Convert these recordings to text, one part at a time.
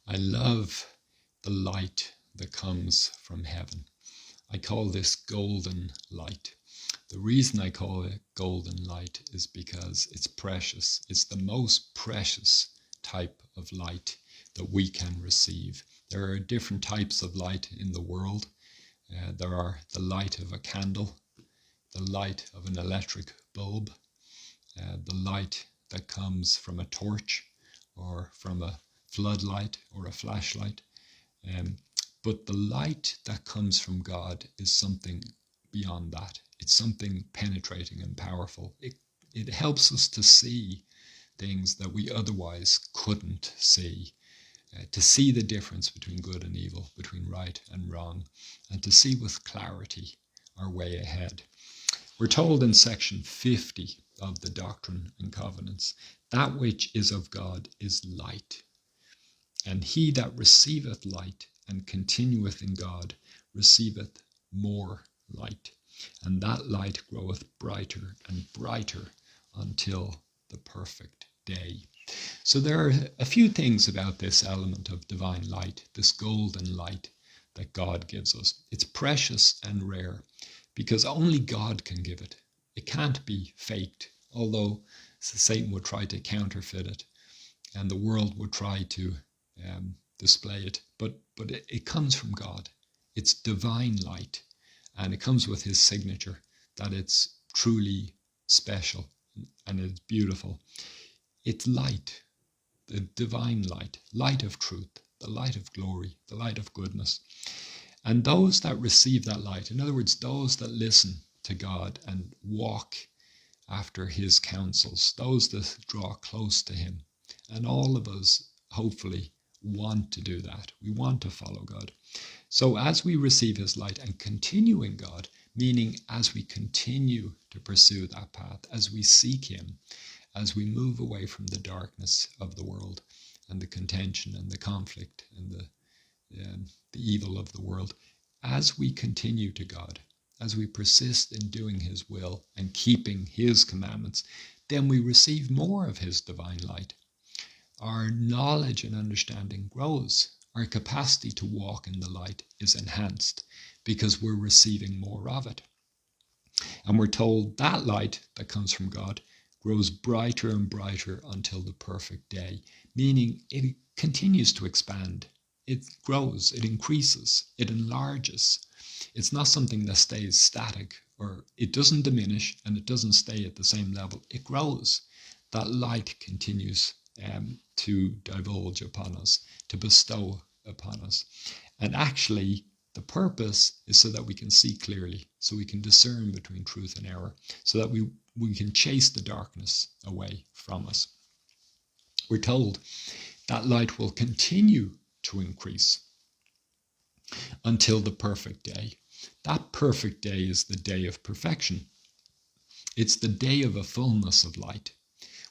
I love the light that comes from heaven. I call this golden light. The reason I call it golden light is because it's precious. It's the most precious type of light that we can receive. There are different types of light in the world. There are the light of a candle, the light of an electric bulb, the light that comes from a torch or from a floodlight or a flashlight. But the light that comes from God is something beyond that. It's something penetrating and powerful. It helps us to see things that we otherwise couldn't see, to see the difference between good and evil, between right and wrong, and to see with clarity our way ahead. We're told in section 50 of the Doctrine and Covenants, that which is of God is light. And he that receiveth light and continueth in God receiveth more light. And that light groweth brighter and brighter until the perfect day. So there are a few things about this element of divine light, this golden light that God gives us. It's precious and rare because only God can give it. It can't be faked, although Satan would try to counterfeit it and the world would try to display it. But it comes from God. It's divine light, and it comes with his signature that it's truly special and it's beautiful. It's light, the divine light, light of truth, the light of glory, the light of goodness. And those that receive that light, in other words, those that listen to God and walk after his counsels, those that draw close to him, and all of us hopefully want to do that. We want to follow God. So as we receive his light and continue in God, meaning as we continue to pursue that path, as we seek him, as we move away from the darkness of the world and the contention and the conflict and the evil of the world, as we continue to God, as we persist in doing his will and keeping his commandments, then we receive more of his divine light. Our knowledge and understanding grows. Our capacity to walk in the light is enhanced because we're receiving more of it. And we're told that light that comes from God grows brighter and brighter until the perfect day, meaning it continues to expand. It grows, it increases, it enlarges. It's not something that stays static, or it doesn't diminish and it doesn't stay at the same level. It grows. That light continues to divulge upon us, to bestow upon us. And actually, the purpose is so that we can see clearly, so we can discern between truth and error, so that we can chase the darkness away from us. We're told that light will continue to increase until the perfect day. That perfect day is the day of perfection. It's the day of a fullness of light.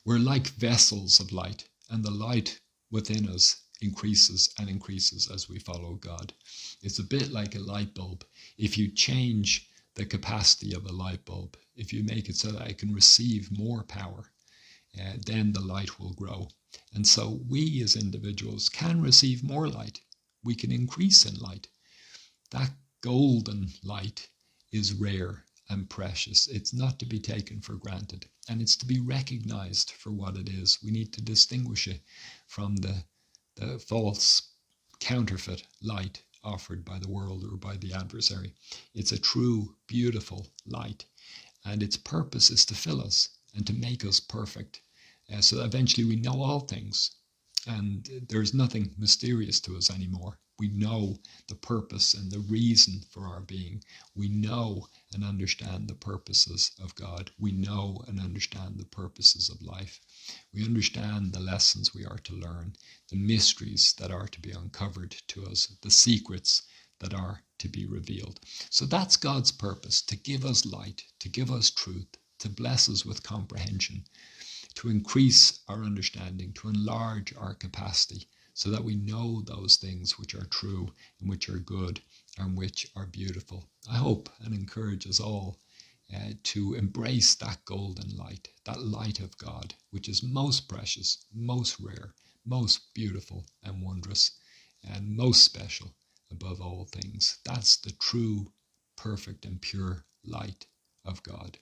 We're like vessels of light, and the light within us increases and increases as we follow God. It's a bit like a light bulb. If you change the capacity of a light bulb, if you make it so that it can receive more power, then the light will grow. And so we as individuals can receive more light. We can increase in light. That golden light is rare and precious. It's not to be taken for granted, and it's to be recognized for what it is. We need to distinguish it from the false counterfeit light offered by the world or by the adversary. It's a true, beautiful light, and its purpose is to fill us and to make us perfect, so that eventually we know all things, and there's nothing mysterious to us anymore. We know the purpose and the reason for our being. We know and understand the purposes of God. We know and understand the purposes of life. We understand the lessons we are to learn, the mysteries that are to be uncovered to us, the secrets that are to be revealed. So that's God's purpose, to give us light, to give us truth, to bless us with comprehension, to increase our understanding, to enlarge our capacity, so that we know those things which are true and which are good and which are beautiful. I hope and encourage us all to embrace that golden light, that light of God, which is most precious, most rare, most beautiful and wondrous. and most special above all things. That's the true, perfect, and pure light of God.